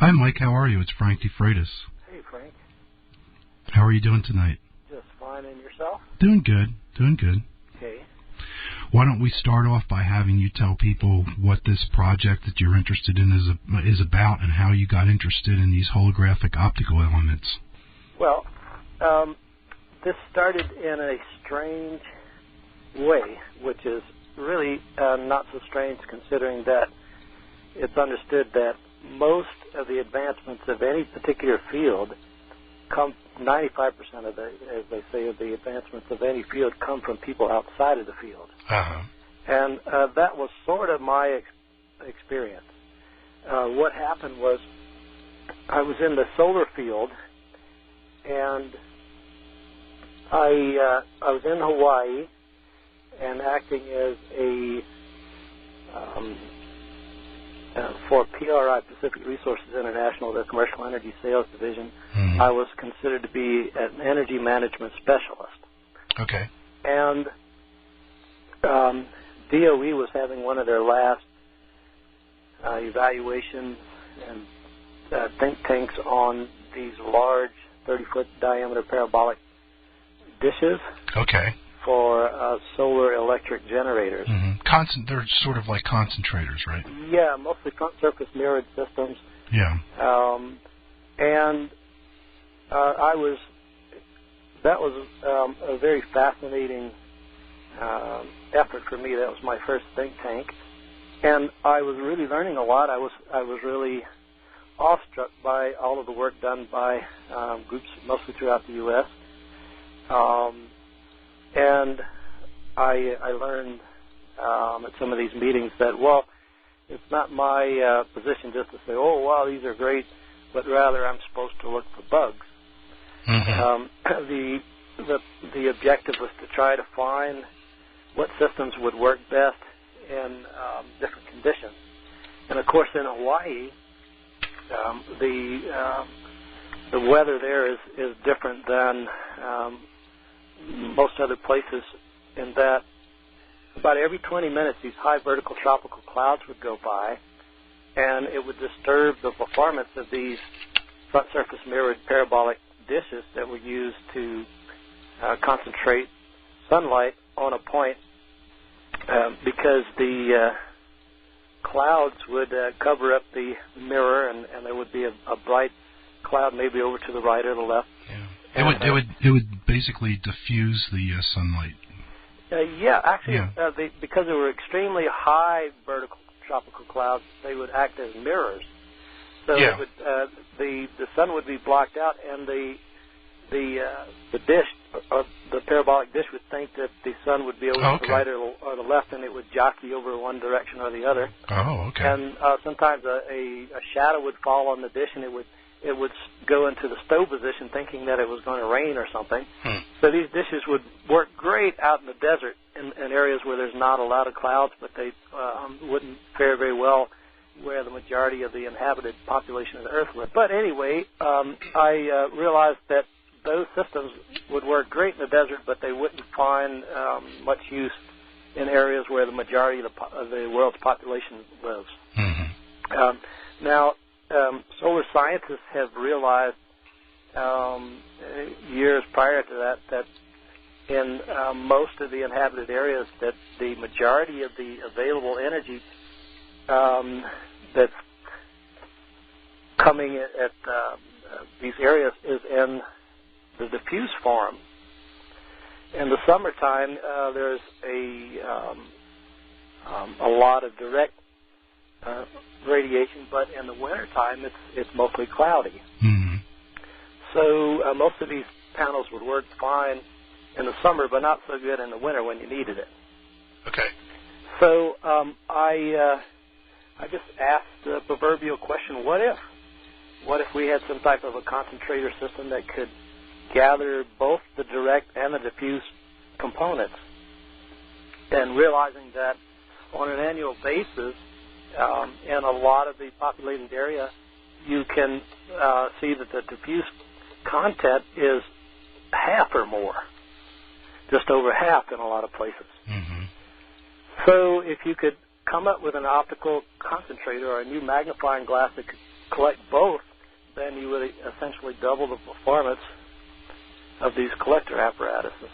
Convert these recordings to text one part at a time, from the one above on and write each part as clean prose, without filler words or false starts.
Hi, Mike. How are you? It's Frank DeFreitas. Hey, Frank. How are you doing tonight? Just fine. And yourself? Doing good. Doing good. Okay. Why don't we start off by having you tell people what this project that you're interested in is about and how you got interested in these holographic optical elements? Well, this started in a strange way, which is really not so strange considering that it's understood that most of the advancements of any particular field come, 95% of the, as they say, of the advancements of any field come from people outside of the field. Uh-huh. And that was sort of my experience. What happened was I was in the solar field, and I was in Hawaii and acting as a for PRI, Pacific Resources International, their commercial energy sales division. Mm-hmm. I was considered to be an energy management specialist. Okay. And DOE was having one of their last evaluations and think tanks on these large 30-foot diameter parabolic dishes. Okay. For solar electric generators. Mm-hmm. They're sort of like concentrators, right? Yeah, mostly front surface mirrored systems. Yeah. And that was a very fascinating effort for me. That was my first think tank, and I was really learning a lot. I was really awestruck by all of the work done by groups mostly throughout the U.S. And I learned at some of these meetings that, well, it's not my position just to say, oh, wow, these are great, but rather I'm supposed to look for bugs. Mm-hmm. The objective was to try to find what systems would work best in different conditions. And, of course, in Hawaii, the weather there is different than most other places, in that about every 20 minutes these high vertical tropical clouds would go by, and it would disturb the performance of these front surface mirrored parabolic dishes that were used to concentrate sunlight on a point, because the clouds would cover up the mirror, and there would be a bright cloud maybe over to the right or the left. Yeah. It would basically diffuse the sunlight. Actually, because they were extremely high vertical tropical clouds, they would act as mirrors. So it would, the sun would be blocked out, and the dish, or the parabolic dish, would think that the sun would be over to the right or the left, and it would jockey over one direction or the other. Oh, okay. And sometimes a shadow would fall on the dish, and it would go into the stow position thinking that it was going to rain or something. So these dishes would work great out in the desert in areas where there's not a lot of clouds, but they wouldn't fare very well where the majority of the inhabited population of the Earth lived. But anyway, I realized that those systems would work great in the desert, but they wouldn't find much use in areas where the majority of the world's population lives. Mm-hmm. Now, solar scientists have realized years prior to that in most of the inhabited areas that the majority of the available energy that's coming at these areas is in the diffuse form. In the summertime, there's a lot of direct radiation, but in the wintertime, it's mostly cloudy. Mm-hmm. So most of these panels would work fine in the summer, but not so good in the winter when you needed it. Okay. So I just asked the proverbial question: what if? What if we had some type of a concentrator system that could gather both the direct and the diffuse components? And realizing that on an annual basis, in a lot of the populated area, you can see that the diffuse content is half or more, just over half in a lot of places. Mm-hmm. So if you could come up with an optical concentrator or a new magnifying glass that could collect both, then you would essentially double the performance of these collector apparatuses.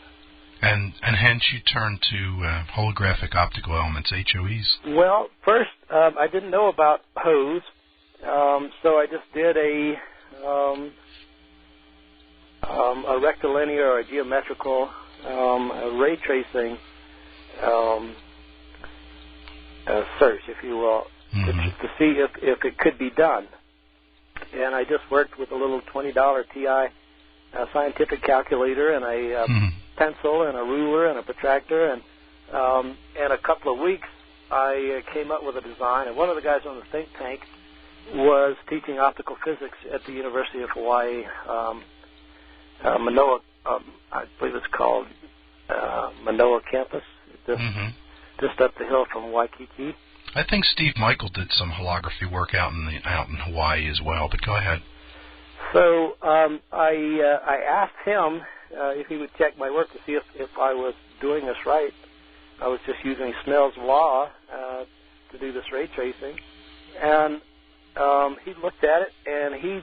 And hence you turn to holographic optical elements, HOEs? Well, first, I didn't know about hose, so I just did a rectilinear or a geometrical ray tracing search, if you will, to see if it could be done. And I just worked with a little $20 TI scientific calculator and a pencil and a ruler and a protractor, and in a couple of weeks I came up with a design. And one of the guys on the think tank was teaching optical physics at the University of Hawaii, Manoa, I believe it's called Manoa campus, just up the hill from Waikiki. I think Steve Michael did some holography work out in Hawaii as well, but go ahead. So I asked him if he would check my work to see if I was doing this right. I was just using Snell's law to do this ray tracing, and he looked at it and he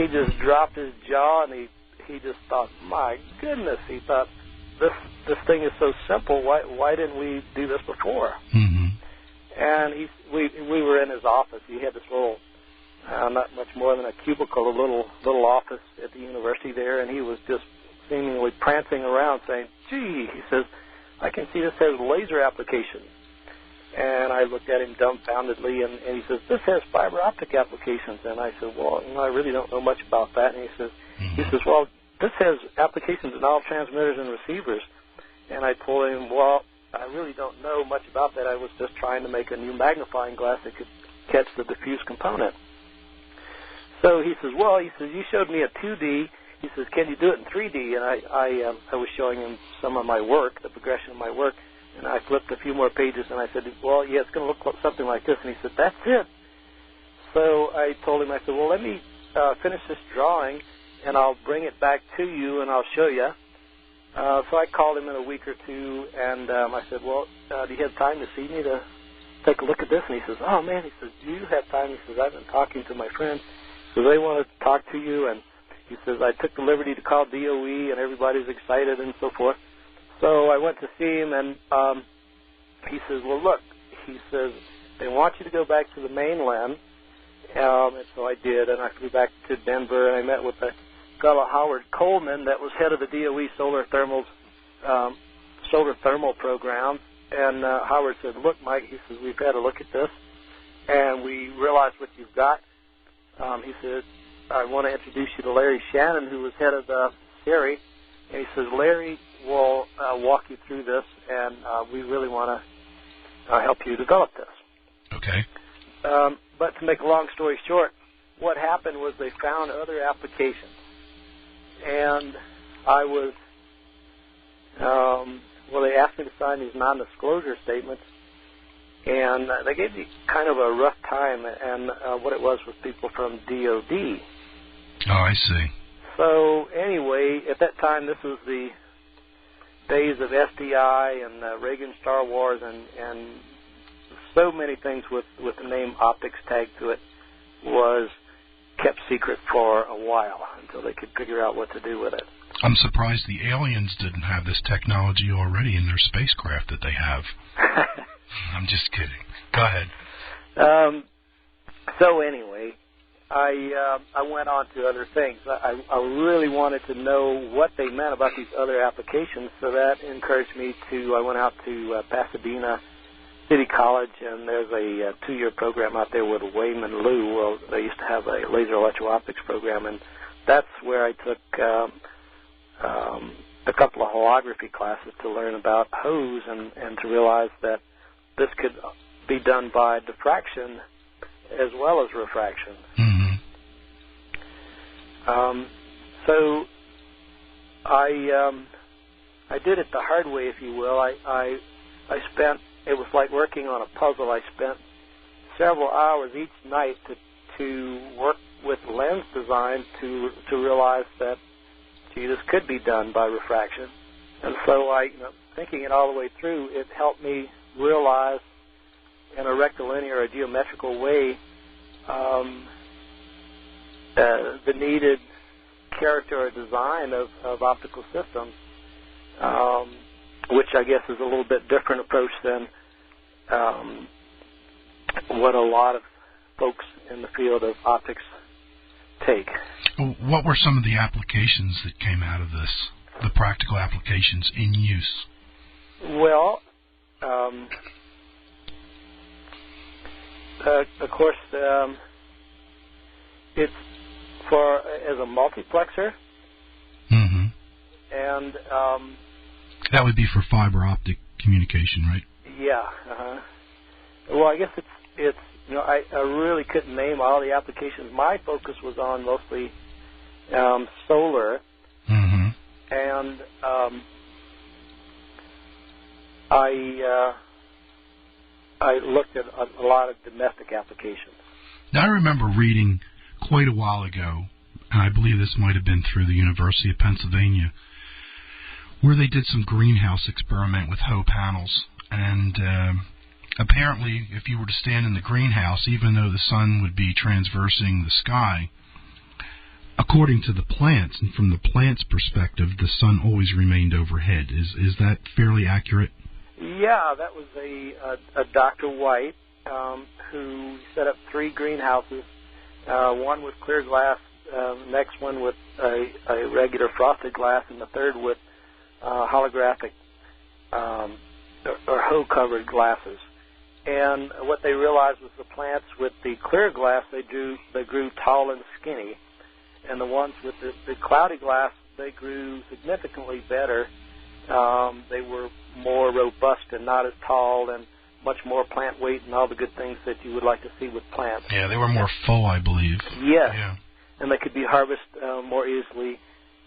just dropped his jaw, and he just thought, my goodness, he thought, this thing is so simple. Why didn't we do this before? And we were in his office. He had this little, not much more than a cubicle, a little office at the university there, and he was just seemingly prancing around saying, gee, he says, I can see this has laser applications. And I looked at him dumbfoundedly, and he says, this has fiber optic applications. And I said, well, I really don't know much about that. And he says, well, this has applications in all transmitters and receivers. And I told him, well, I really don't know much about that. I was just trying to make a new magnifying glass that could catch the diffuse component. So he says, well, you showed me a 2D. He says, can you do it in 3D? And I was showing him some of my work, the progression of my work. And I flipped a few more pages, and I said, well, yeah, it's going to look something like this. And he said, that's it. So I told him, I said, well, let me finish this drawing, and I'll bring it back to you, and I'll show you. So I called him in a week or two, and I said, well, do you have time to see me to take a look at this? And he says, oh, man, he says, do you have time? He says, I've been talking to my friends, so they want to talk to you. And he says, I took the liberty to call DOE, and everybody's excited and so forth. So I went to see him, and he says, well, look, he says, they want you to go back to the mainland. And so I did, and I flew back to Denver, and I met with a fellow, Howard Coleman, that was head of the DOE solar thermal program. And Howard said, look, Mike, he says, we've had a look at this, and we realized what you've got. He said, I want to introduce you to Larry Shannon, who was head of the CERI. And he says, Larry will walk you through this, and we really want to help you develop this. Okay. But to make a long story short, what happened was they found other applications. And I was, they asked me to sign these non-disclosure statements, and they gave me kind of a rough time, and what it was people from DOD. Oh, I see. So anyway, at that time, this was the days of SDI and Reagan Star Wars, and so many things with the name optics tagged to it was kept secret for a while until they could figure out what to do with it. I'm surprised the aliens didn't have this technology already in their spacecraft that they have. I'm just kidding. Go ahead. So anyway, I went on to other things. I really wanted to know what they meant about these other applications, so that encouraged me I went out to Pasadena City College, and there's a 2-year program out there with Wayman Liu. Well, they used to have a laser electro-optics program, and that's where I took a couple of holography classes to learn about hose and to realize that this could be done by diffraction as well as refraction. So I did it the hard way, if you will. I spent, it was like working on a puzzle. I spent several hours each night to work with lens design to realize that, gee, this could be done by refraction. And so thinking it all the way through, it helped me realize in a rectilinear or geometrical way the needed character or design of optical systems, which I guess is a little bit different approach than what a lot of folks in the field of optics take. What were some of the applications that came out of this, the practical applications in use? Well, of course, it's as a multiplexer, mm-hmm. and that would be for fiber optic communication, right? Yeah. Uh-huh. Well, I guess it's I really couldn't name all the applications. My focus was on mostly solar, mm-hmm. and I looked at a lot of domestic applications. Now, I remember reading quite a while ago, and I believe this might have been through the University of Pennsylvania, where they did some greenhouse experiment with Ho panels, and apparently if you were to stand in the greenhouse, even though the sun would be transversing the sky, according to the plants, and from the plants' perspective, the sun always remained overhead. Is that fairly accurate? Yeah, that was a Dr. White who set up 3 greenhouses, one with clear glass, next one with a regular frosted glass, and the third with holographic or Ho-covered glasses. And what they realized was the plants with the clear glass, they grew tall and skinny, and the ones with the cloudy glass, they grew significantly better. They were more robust and not as tall, and much more plant weight and all the good things that you would like to see with plants. Yeah, they were more full, I believe. Yes, yeah. And they could be harvested more easily.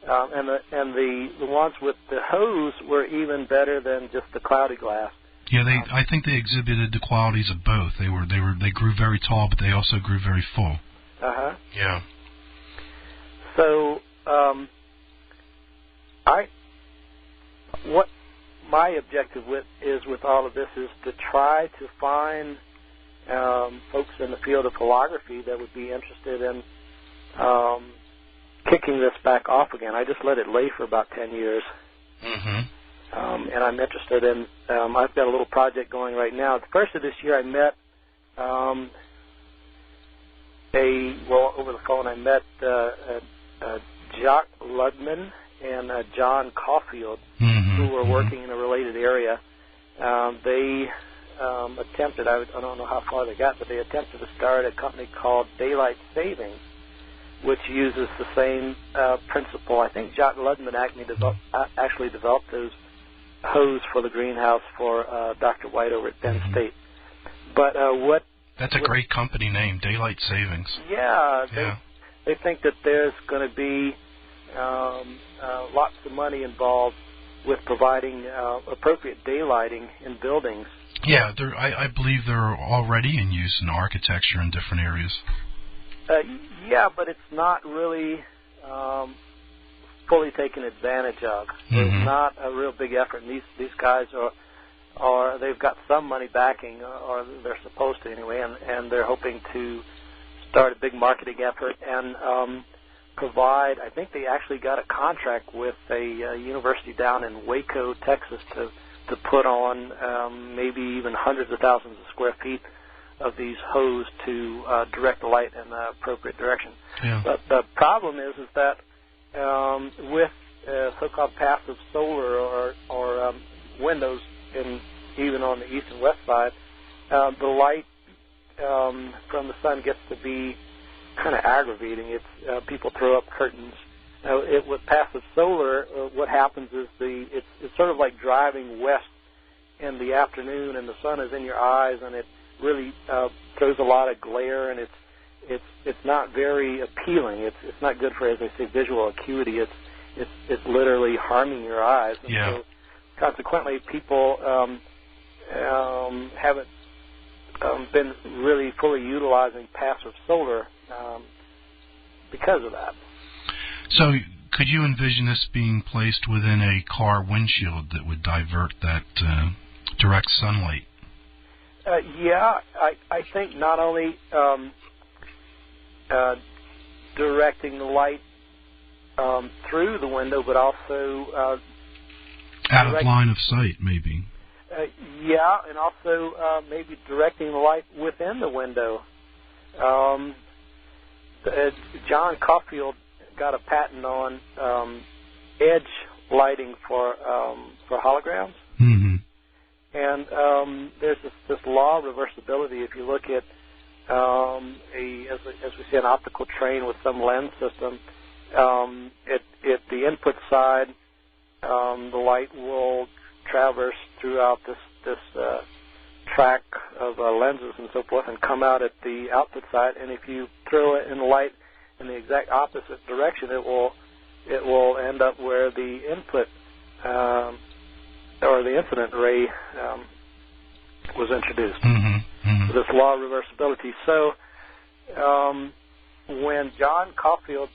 And the ones with the hose were even better than just the cloudy glass. Yeah, I think they exhibited the qualities of both. They grew very tall, but they also grew very full. Uh-huh. Yeah. So, what my objective with all of this is to try to find folks in the field of holography that would be interested in kicking this back off again. I just let it lay for about 10 years. Mm-hmm. And I'm interested in, I've got a little project going right now. At the first of this year, I met over the phone, I met Jacques Ludman and John Caulfield, mm-hmm. who were working in a related area. They attempted, I don't know how far they got, but they attempted to start a company called Daylight Savings, which uses the same principle. I think Jacques Ludman actually developed those hose for the greenhouse for Dr. White over at Penn mm-hmm. State. But That's a great company name, Daylight Savings. Yeah, they think that there's going to be lots of money involved with providing appropriate daylighting in buildings. Yeah, I believe they're already in use in architecture in different areas. Yeah, but it's not really fully taken advantage of. Mm-hmm. There's not a real big effort. And these guys are they've got some money backing, or they're supposed to anyway, and they're hoping to start a big marketing effort and provide. I think they actually got a contract with a university down in Waco, Texas, to put on maybe even hundreds of thousands of square feet of these hose to direct the light in the appropriate direction. Yeah. But the problem is that with so-called passive solar or windows, even on the east and west side, the light from the sun gets to be kind of aggravating. It's people throw up curtains. With passive solar, what happens is it's sort of like driving west in the afternoon, and the sun is in your eyes, and it really throws a lot of glare, and it's not very appealing. It's not good for, as I say, visual acuity. It's literally harming your eyes. And yeah. So consequently, people haven't been really fully utilizing passive solar because of that. So could you envision this being placed within a car windshield that would divert that direct sunlight? Yeah, I think not only directing the light through the window, but also out of line of sight, maybe. Yeah, and also maybe directing the light within the window. John Caulfield got a patent on edge lighting for holograms. Mm-hmm. And there's this law of reversibility. If you look at as we see an optical train with some lens system, at the input side, the light will traverse throughout this track of lenses and so forth, and come out at the output side. And if you throw it in the light in the exact opposite direction, it will end up where the input or the incident ray was introduced. Mm-hmm. Mm-hmm. This law of reversibility. So when John Caulfield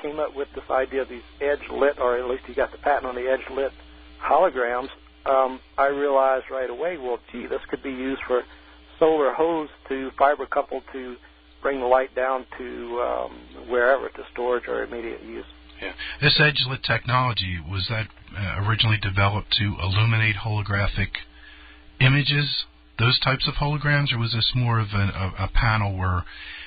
came up with this idea of these edge-lit, or at least he got the patent on the edge-lit holograms, I realized right away, well, gee, this could be used for solar hose to fiber couple to bring the light down to wherever, to storage or immediate use. Yeah. This edge-lit technology, was that originally developed to illuminate holographic images, those types of holograms, or was this more of a panel where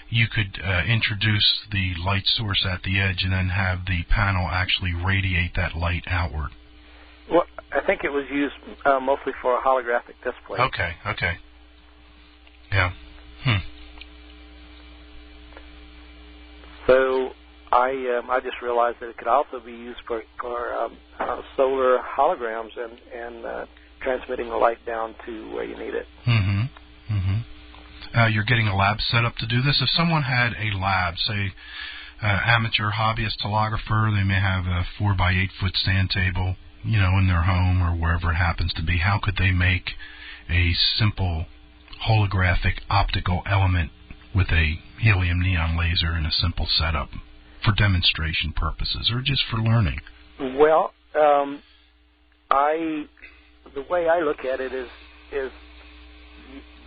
you could introduce the light source at the edge and then have the panel actually radiate that light outward? Well, I think it was used mostly for a holographic display. Okay. Yeah. So I just realized that it could also be used for solar holograms and transmitting the light down to where you need it. Mm-hmm. Mm-hmm. You're getting a lab set up to do this. If someone had a lab, say, amateur hobbyist holographer, they may have a 4x8 foot stand table, in their home or wherever it happens to be. How could they make a simple holographic optical element with a helium neon laser in a simple setup for demonstration purposes or just for learning? Well, the way I look at it is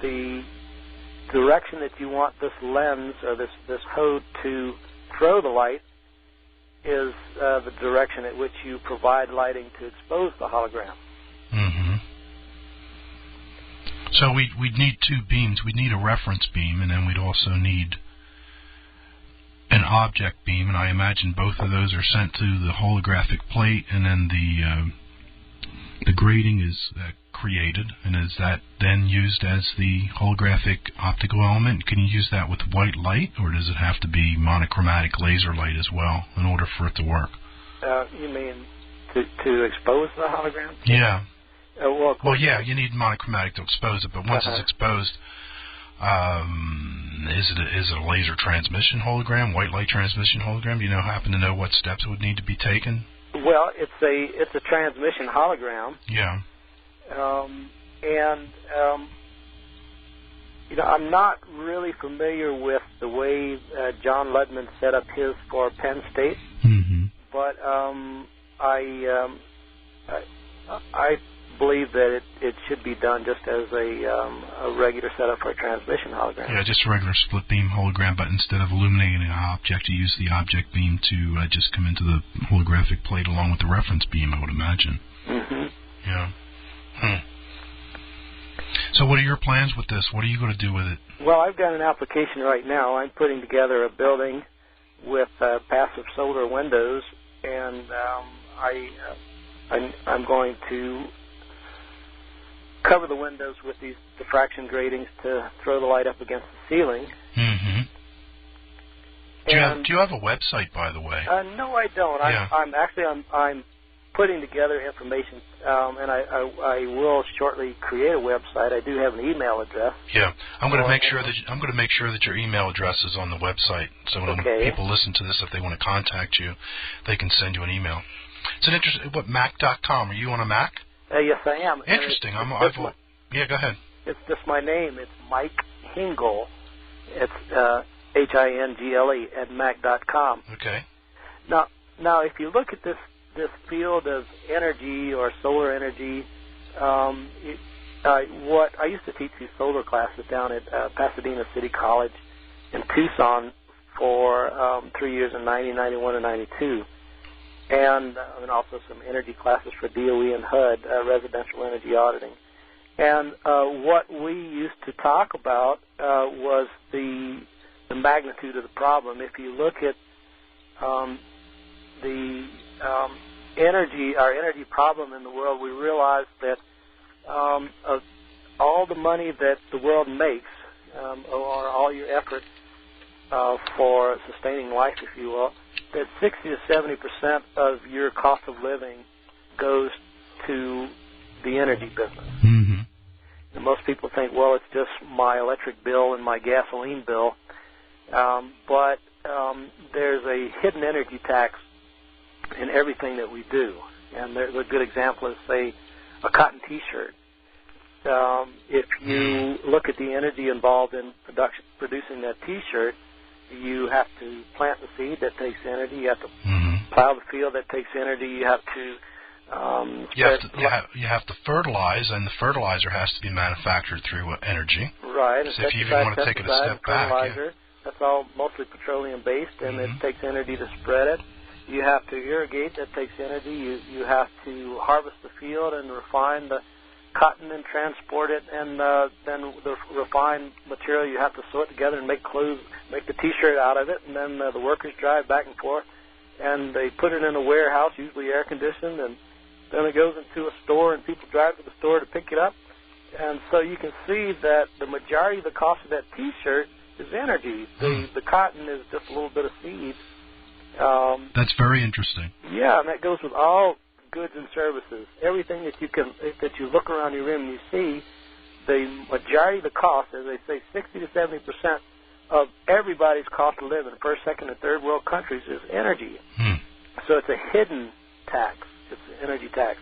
the direction that you want this lens or this hode to throw the light is the direction at which you provide lighting to expose the hologram. Mm-hmm. So we'd need two beams. We'd need a reference beam, and then we'd also need an object beam, and I imagine both of those are sent to the holographic plate, and then the grating is created, and is that then used as the holographic optical element? Can you use that with white light, or does it have to be monochromatic laser light as well in order for it to work? You mean to expose the hologram? Yeah. Well, yeah, you need monochromatic to expose it, but once it's exposed, is it a laser transmission hologram, white light transmission hologram? Do you happen to know what steps would need to be taken? Well, it's a transmission hologram. Yeah. I'm not really familiar with the way John Ludman set up his for Penn State, mm-hmm. but I believe that it should be done just as a regular setup for a transmission hologram. Yeah, just a regular split beam hologram, but instead of illuminating an object, you use the object beam to just come into the holographic plate along with the reference beam, I would imagine. Mm-hmm. Yeah. So what are your plans with this? What are you going to do with it? Well, I've got an application right now. I'm putting together a building with passive solar windows, and I'm going to cover the windows with these diffraction gratings to throw the light up against the ceiling. Mm-hmm. Do you have a website, by the way? No, I don't. Yeah. I'm putting together information, and I will shortly create a website. I do have an email address. Yeah, I'm going to make sure that your email address is on the website, so when people listen to this, if they want to contact you, they can send you an email. It's an interesting. What, Mac.com? Are you on a Mac? Yes, I am. Interesting. Yeah, go ahead. It's just my name. It's Mike Hingle. It's Hingle at Mac.com. Okay. Now, if you look at this field of energy or solar energy, what I used to teach these solar classes down at Pasadena City College in Tucson for 3 years in 90, 91, and 92. And also some energy classes for DOE and HUD, residential energy auditing. And what we used to talk about was the magnitude of the problem. If you look at the our energy problem in the world, we realize that of all the money that the world makes, or all your effort for sustaining life, if you will, that 60 to 70% of your cost of living goes to the energy business. Mm-hmm. And most people think, well, it's just my electric bill and my gasoline bill. But there's a hidden energy tax in everything that we do. And there's a good example is, say, a cotton T-shirt. If you look at the energy involved in producing that T-shirt, you have to plant the seed, that takes energy. You have to plow the field, that takes energy. You have to you have to fertilize, and the fertilizer has to be manufactured through energy. Right. So if you even want to take it a step back, that's all mostly petroleum-based, and it takes energy to spread it. You have to irrigate, that takes energy. You have to harvest the field and refine the cotton and transport it, and then the refined material you have to sew it together and make clothes, make the T-shirt out of it, and then the workers drive back and forth, and they put it in a warehouse, usually air-conditioned, and then it goes into a store, and people drive to the store to pick it up. And so you can see that the majority of the cost of that T-shirt is energy. The cotton is just a little bit of seed. That's very interesting. Yeah, and that goes with all goods and services. Everything that you look around your room and you see, the majority of the cost, as they say, 60 to 70% of everybody's cost of living in first, second, and third world countries is energy. So it's a hidden tax. It's an energy tax.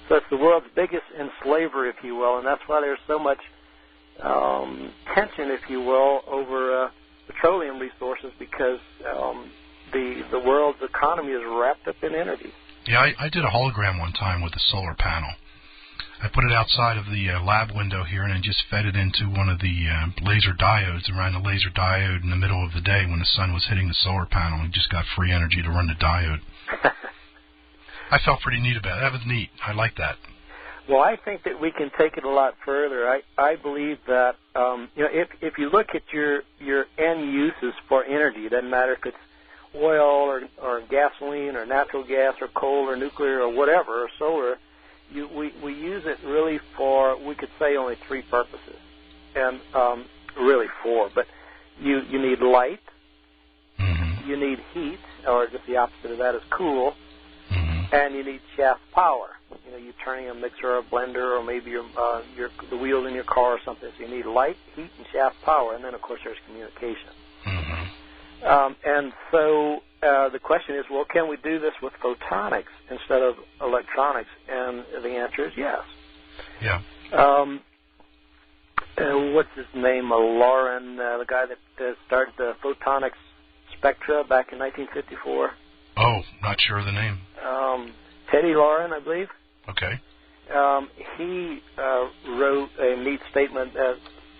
So it's the world's biggest enslaver, if you will, and that's why there's so much tension, if you will, over petroleum resources, because the world's economy is wrapped up in energy. Yeah, I did a hologram one time with a solar panel. I put it outside of the lab window here, and I just fed it into one of the laser diodes, and ran the laser diode in the middle of the day when the sun was hitting the solar panel, and just got free energy to run the diode. I felt pretty neat about it. That was neat. I like that. Well, I think that we can take it a lot further. I believe that if you look at your end uses for energy, it doesn't matter if it's oil or gasoline or natural gas or coal or nuclear or whatever, or solar, we use it really for, we could say, only three purposes, and really four. But you need light, you need heat, or just the opposite of that is cool, and you need shaft power. You're turning a mixer or a blender, or maybe the wheels in your car or something. So you need light, heat, and shaft power, and then of course there's communication. And so the question is, well, can we do this with photonics instead of electronics? And the answer is yes. Yeah. What's his name? Lauren, the guy that started the photonics spectra back in 1954. Oh, not sure of the name. Teddy Lauren, I believe. Okay. He wrote a neat statement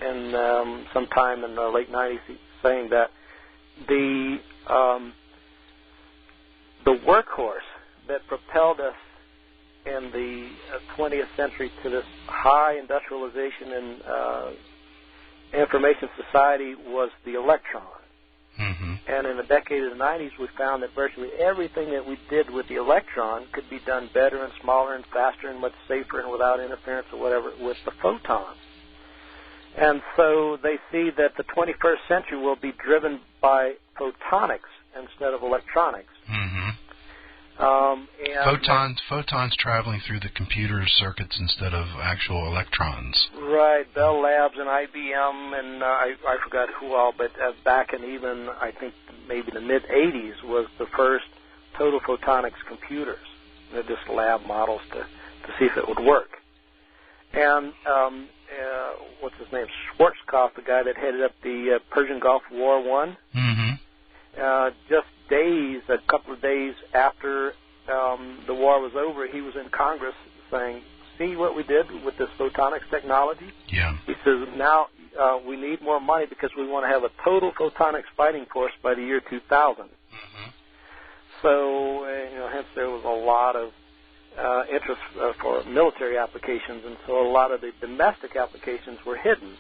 in sometime in the late 90s saying that the workhorse that propelled us in the 20th century to this high industrialization and information society was the electron. And in the decade of the 90s, we found that virtually everything that we did with the electron could be done better and smaller and faster and much safer and without interference or whatever with the photons. And so they see that the 21st century will be driven by photonics instead of electronics. And photons traveling through the computer circuits instead of actual electrons. Right. Bell Labs and IBM and I forgot who all, but back in even, I think, maybe the mid-'80s was the first total photonics computers. They're just lab models to see if it would work. And what's his name? Schwarzkopf, the guy that headed up the Persian Gulf War I. Just a couple of days after the war was over, he was in Congress saying, see what we did with this photonics technology? Yeah. He says, now we need more money because we want to have a total photonics fighting force by the year 2000. Mm-hmm. So, hence there was a lot of interest for military applications, and so a lot of the domestic applications were hidden.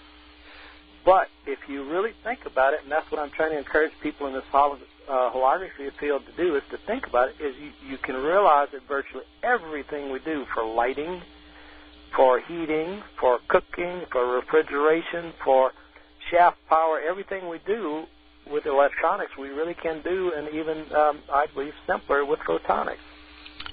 But if you really think about it, and that's what I'm trying to encourage people in this holography field to do, is to think about it, is you can realize that virtually everything we do for lighting, for heating, for cooking, for refrigeration, for shaft power, everything we do with electronics we really can do, and even, I believe, simpler with photonics.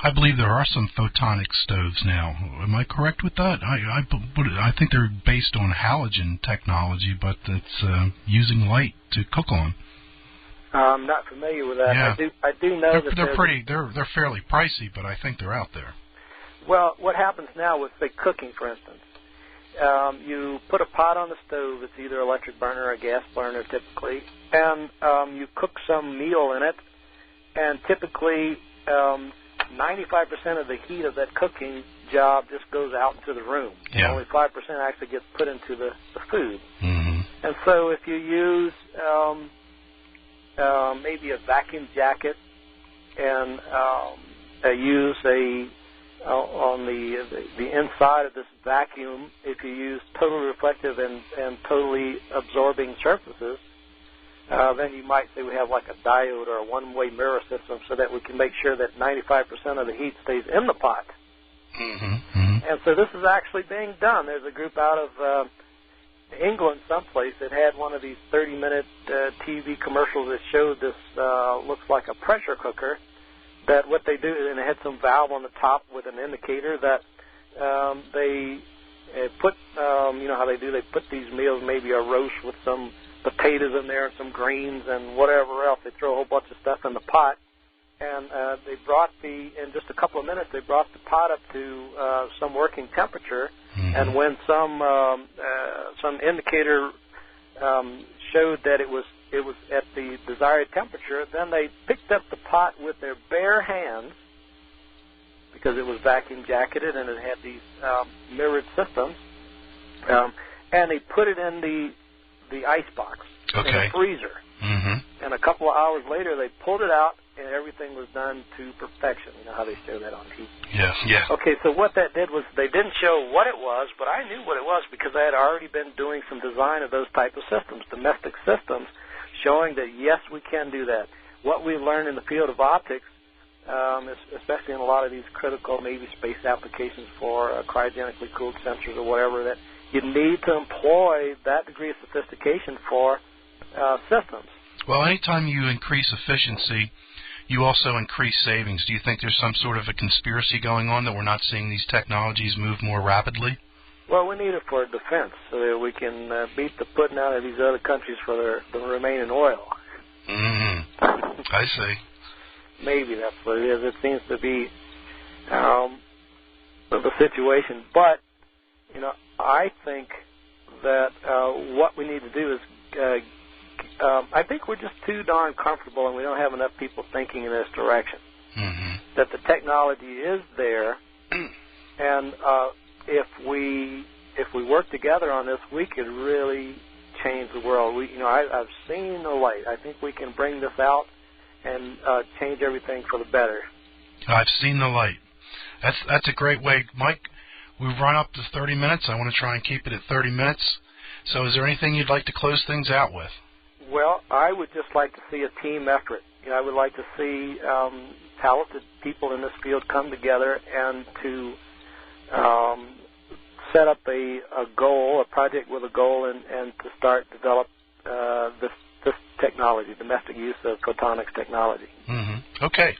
I believe there are some photonic stoves now. Am I correct with that? I think they're based on halogen technology, but it's using light to cook on. I'm not familiar with that. Yeah. I do know that they're fairly pricey, but I think they're out there. Well, what happens now with, say, cooking, for instance, you put a pot on the stove. It's either electric burner or a gas burner, typically, and you cook some meal in it, and typically 95% of the heat of that cooking job just goes out into the room. Yeah. Only 5% actually gets put into the food. Mm-hmm. And so if you use maybe a vacuum jacket and use on the inside of this vacuum, if you use totally reflective and totally absorbing surfaces, then you might say we have like a diode or a one-way mirror system so that we can make sure that 95% of the heat stays in the pot. Mm-hmm. Mm-hmm. And so this is actually being done. There's a group out of England someplace that had one of these 30-minute TV commercials that showed this, looks like a pressure cooker, that what they do, and it had some valve on the top with an indicator that they put, you know how they do, they put these meals, maybe a roast with some potatoes in there and some greens and whatever else. They throw a whole bunch of stuff in the pot, and they brought in just a couple of minutes, they brought the pot up to some working temperature, mm-hmm. and when some indicator showed that it was at the desired temperature, then they picked up the pot with their bare hands, because it was vacuum jacketed and it had these mirrored systems, and they put it in the ice box, in a freezer. Mm-hmm. And a couple of hours later, they pulled it out, and everything was done to perfection. You know how they show that on TV? Yeah, yeah. Okay, so what that did was they didn't show what it was, but I knew what it was because I had already been doing some design of those type of systems, domestic systems, showing that, yes, we can do that. What we learned in the field of optics, especially in a lot of these critical, maybe space applications for cryogenically cooled sensors or whatever, that you need to employ that degree of sophistication for systems. Well, anytime you increase efficiency, you also increase savings. Do you think there's some sort of a conspiracy going on that we're not seeing these technologies move more rapidly? Well, we need it for defense so that we can beat the pudding out of these other countries for their remaining oil. Mm-hmm. I see. Maybe that's what it is. It seems to be the situation. But, you know, I think that what we need to do is I think we're just too darn comfortable and we don't have enough people thinking in this direction. Mm-hmm. That the technology is there, and if we work together on this, we could really change the world. I've seen the light. I think we can bring this out and change everything for the better. I've seen the light. That's a great way, Mike. We've run up to 30 minutes. I want to try and keep it at 30 minutes. So is there anything you'd like to close things out with? Well, I would just like to see a team effort. I would like to see talented people in this field come together and to set up a goal, a project with a goal, and to start develop this technology, domestic use of photonics technology. Mm-hmm. Okay.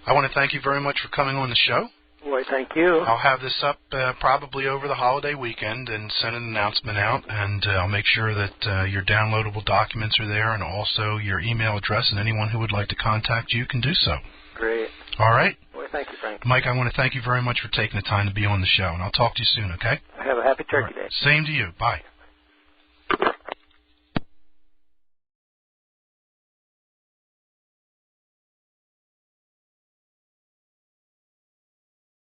I want to thank you very much for coming on the show. Well, thank you. I'll have this up probably over the holiday weekend and send an announcement out, and I'll make sure that your downloadable documents are there and also your email address, and anyone who would like to contact you can do so. Great. All right? Well, thank you, Frank. Mike, I want to thank you very much for taking the time to be on the show, and I'll talk to you soon, okay? Have a happy Turkey Day. Same to you. Bye.